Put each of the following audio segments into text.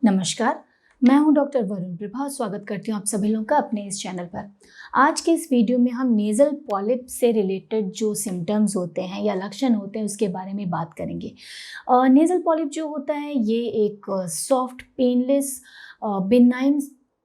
नमस्कार, मैं हूं डॉक्टर वरुण प्रभा। स्वागत करती हूं आप सभी लोगों का अपने इस चैनल पर। आज के इस वीडियो में हम नेज़ल पॉलिप से रिलेटेड जो सिम्टम्स होते हैं या लक्षण होते हैं उसके बारे में बात करेंगे। नेज़ल पॉलिप जो होता है ये एक सॉफ्ट पेनलेस बिनाइन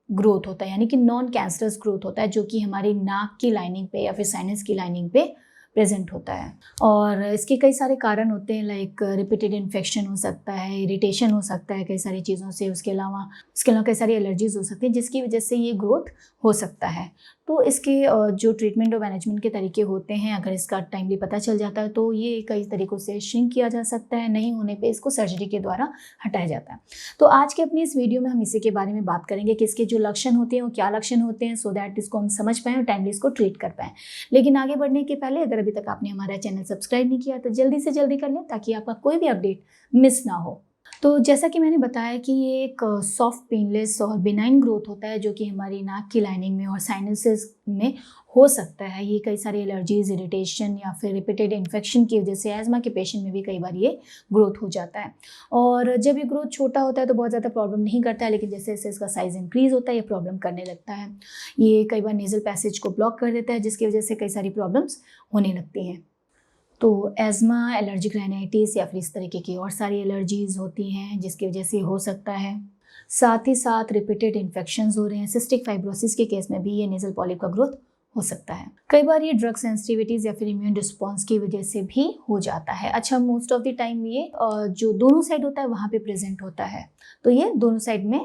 ग्रोथ होता है, यानी कि नॉन कैंसरस ग्रोथ होता है जो कि हमारी नाक की लाइनिंग पे या फिर साइनस की लाइनिंग पे प्रेजेंट होता है। और इसके कई सारे कारण होते हैं, लाइक रिपीटेड इन्फेक्शन हो सकता है, इरिटेशन हो सकता है कई सारी चीज़ों से, उसके अलावा कई सारी एलर्जीज हो सकती हैं जिसकी वजह से ये ग्रोथ हो सकता है। तो इसके जो ट्रीटमेंट और मैनेजमेंट के तरीके होते हैं, अगर इसका टाइमली पता चल जाता है तो ये कई तरीक़ों से श्रिंक किया जा सकता है, नहीं होने पे इसको सर्जरी के द्वारा हटाया जाता है। तो आज के अपनी इस वीडियो में हम इसी के बारे में बात करेंगे कि इसके जो लक्षण होते हैं वो क्या लक्षण होते हैं, सो दैट इसको हम समझ पाएँ और टाइमली इसको ट्रीट कर पाएँ। लेकिन आगे बढ़ने के पहले अगर अभी तक आपने हमारा चैनल सब्सक्राइब नहीं किया तो जल्दी से जल्दी कर लें ताकि आपका कोई भी अपडेट मिस ना हो। तो जैसा कि मैंने बताया कि ये एक सॉफ्ट पेनलेस और बिनाइन ग्रोथ होता है जो कि हमारी नाक की लाइनिंग में और साइनसेस में हो सकता है। ये कई सारी एलर्जीज, इरिटेशन या फिर रिपीटेड इन्फेक्शन की वजह से एज़मा के पेशेंट में भी कई बार ये ग्रोथ हो जाता है। और जब ये ग्रोथ छोटा होता है तो बहुत ज़्यादा प्रॉब्लम नहीं करता है, लेकिन जैसे जैसे इसका साइज़ इंक्रीज़ होता है ये प्रॉब्लम करने लगता है। ये कई बार नेज़ल पैसेज को ब्लॉक कर देता है जिसकी वजह से कई सारी प्रॉब्लम्स होने लगती हैं। तो एज़मा, एलर्जिक राइनाइटिस या फिर इस तरीके की और सारी एलर्जीज़ होती हैं जिसकी वजह से हो सकता है। साथ ही साथ रिपीटेड इन्फेक्शंस हो रहे हैं, सिस्टिक फाइब्रोसिस के केस में भी ये नेज़ल पॉलिप का ग्रोथ हो सकता है। कई बार ये ड्रग सेंसिटिविटीज़ या फिर इम्यून रिस्पॉन्स की वजह से भी हो जाता है। अच्छा, मोस्ट ऑफ द टाइम ये जो दोनों साइड होता है वहाँ पे प्रेजेंट होता है, तो ये दोनों साइड में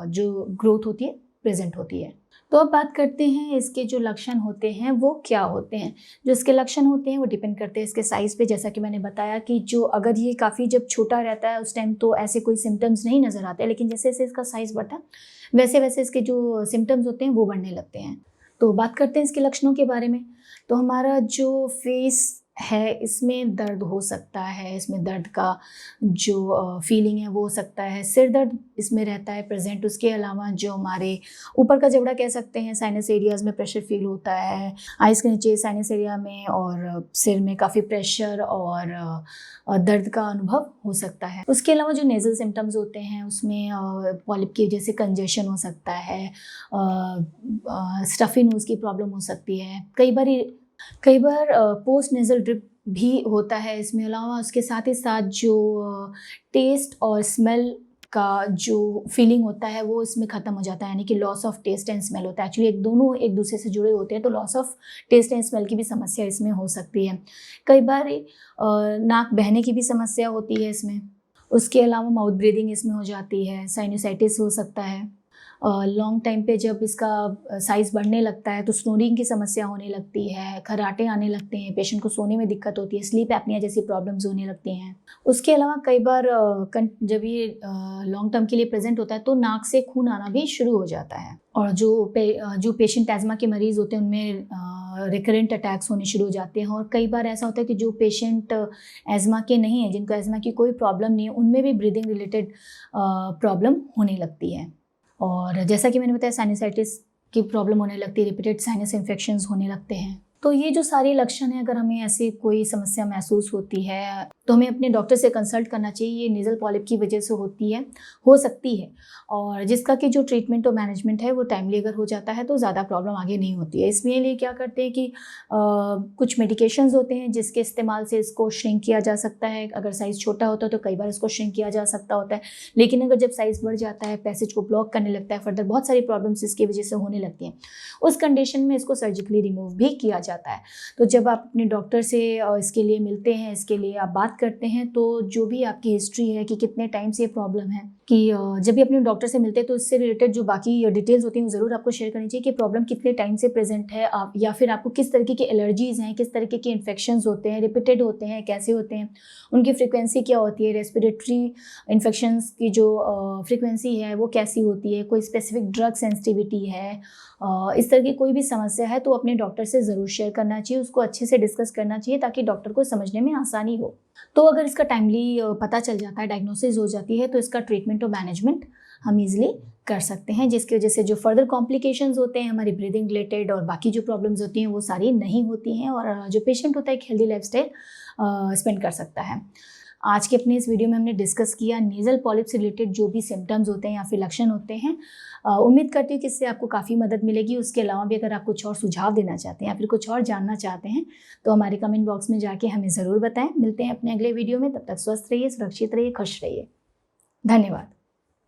जो ग्रोथ होती है प्रेजेंट होती है। तो अब बात करते हैं इसके जो लक्षण होते हैं वो क्या होते हैं। जो इसके लक्षण होते हैं वो डिपेंड करते हैं इसके साइज़ पे। जैसा कि मैंने बताया कि जो अगर ये काफ़ी जब छोटा रहता है उस टाइम तो ऐसे कोई सिम्टम्स नहीं नज़र आते, लेकिन जैसे जैसे इसका साइज़ बढ़ता है वैसे वैसे इसके जो सिम्टम्स होते हैं वो बढ़ने लगते हैं। तो बात करते हैं इसके लक्षणों के बारे में। तो हमारा जो फेस है इसमें दर्द हो सकता है, इसमें दर्द का जो फीलिंग है वो हो सकता है, सिर दर्द इसमें रहता है प्रेजेंट। उसके अलावा जो हमारे ऊपर का जबड़ा कह सकते हैं, साइनस एरियाज़ में प्रेशर फील होता है, आइज़ के नीचे साइनस एरिया में और सिर में काफ़ी प्रेशर और दर्द का अनुभव हो सकता है। उसके अलावा जो नेज़ल सिम्टम्स होते हैं उसमें पॉलिप की वजह से कंजेशन हो सकता है, स्टफ़ी नोज़ की प्रॉब्लम हो सकती है, कई बार पोस्ट नेज़ल ड्रिप भी होता है इसमें। अलावा उसके साथ ही साथ जो टेस्ट और स्मेल का जो फीलिंग होता है वो इसमें ख़त्म हो जाता है, यानी कि loss of taste and smell होता है। एक्चुअली दोनों एक दूसरे से जुड़े होते हैं, तो loss of taste and smell की भी समस्या इसमें हो सकती है। कई बार नाक बहने की भी समस्या होती है इसमें। उसके अलावा माउथ ब्रीदिंग इसमें हो जाती है, साइनसाइटिस हो सकता है। लॉन्ग टाइम पे जब इसका साइज़ बढ़ने लगता है तो स्नोरिंग की समस्या होने लगती है, खर्राटे आने लगते हैं, पेशेंट को सोने में दिक्कत होती है, स्लीप एपनिया जैसी प्रॉब्लम्स होने लगती हैं। उसके अलावा कई बार जब ये लॉन्ग टर्म के लिए प्रेजेंट होता है तो नाक से खून आना भी शुरू हो जाता है। और जो पेशेंट एज़मा के मरीज़ होते हैं उनमें रिकरेंट अटैक्स होने शुरू हो जाते हैं। और कई बार ऐसा होता है कि जो पेशेंट एज़मा के नहीं हैं, जिनको एज़मा की कोई प्रॉब्लम नहीं है, उनमें भी ब्रीदिंग रिलेटेड प्रॉब्लम होने लगती है। और जैसा कि मैंने बताया साइनसाइटिस की प्रॉब्लम होने लगती है, रिपीटेड साइनस इन्फेक्शंस होने लगते हैं। तो ये जो सारे लक्षण हैं, अगर हमें ऐसी कोई समस्या महसूस होती है तो हमें अपने डॉक्टर से कंसल्ट करना चाहिए। ये नेज़ल पॉलिप की वजह से हो सकती है, और जिसका कि जो ट्रीटमेंट और मैनेजमेंट है वो टाइमली अगर हो जाता है तो ज़्यादा प्रॉब्लम आगे नहीं होती है। इसमें लिए क्या करते हैं कि कुछ मेडिकेशंस होते हैं जिसके इस्तेमाल से इसको श्रिंक किया जा सकता है। अगर साइज़ छोटा होता है तो कई बार इसको श्रिंक किया जा सकता होता है, लेकिन अगर जब साइज़ बढ़ जाता है, पैसेज को ब्लॉक करने लगता है, फर्दर बहुत सारी प्रॉब्लम्स इसकी वजह से होने लगती हैं, उस कंडीशन में इसको सर्जिकली रिमूव भी किया जाता है। तो जब आप अपने डॉक्टर से इसके लिए मिलते हैं, इसके लिए आप बात करते हैं, तो जो भी आपकी हिस्ट्री है कि कितने टाइम से ये प्रॉब्लम है, कि जब भी अपने डॉक्टर से मिलते हैं तो इससे रिलेटेड जो बाकी डिटेल्स होती हैं वो ज़रूर आपको शेयर करनी चाहिए कि प्रॉब्लम कितने टाइम से प्रेजेंट है, आप या फिर आपको किस तरीके की एलर्जीज़ हैं, किस तरीके के इन्फेक्शंस होते हैं, रिपीटेड होते हैं, कैसे होते हैं, उनकी फ्रीक्वेंसी क्या होती है, रेस्पिरेटरी इन्फेक्शंस की जो फ्रीक्वेंसी है वो कैसी होती है, कोई स्पेसिफिक ड्रग सेंसिटिविटी है, इस तरह की कोई भी समस्या है तो अपने डॉक्टर से ज़रूर शेयर करना चाहिए, उसको अच्छे से डिस्कस करना चाहिए ताकि डॉक्टर को समझने में आसानी हो। तो अगर इसका टाइमली पता चल जाता है, डायग्नोसिस हो जाती है, तो इसका ट्रीटमेंट और मैनेजमेंट हम ईजिली कर सकते हैं, जिसकी वजह से जो फर्दर कॉम्प्लिकेशंस होते हैं हमारी ब्रीदिंग रिलेटेड और बाकी जो प्रॉब्लम्स होती हैं वो सारी नहीं होती हैं, और जो पेशेंट होता है एक हेल्दी लाइफस्टाइल स्पेंड कर सकता है। आज के अपने इस वीडियो में हमने डिस्कस किया नेज़ल पॉलिप से रिलेटेड जो भी सिम्टम्स होते हैं या फिर लक्षण होते हैं। उम्मीद करती हूँ कि इससे आपको काफ़ी मदद मिलेगी। उसके अलावा भी अगर आप कुछ और सुझाव देना चाहते हैं या फिर कुछ और जानना चाहते हैं तो हमारे कमेंट बॉक्स में जाके हमें ज़रूर बताएं। मिलते हैं अपने अगले वीडियो में, तब तक स्वस्थ रहिए, सुरक्षित रहिए, खुश रहिए। धन्यवाद।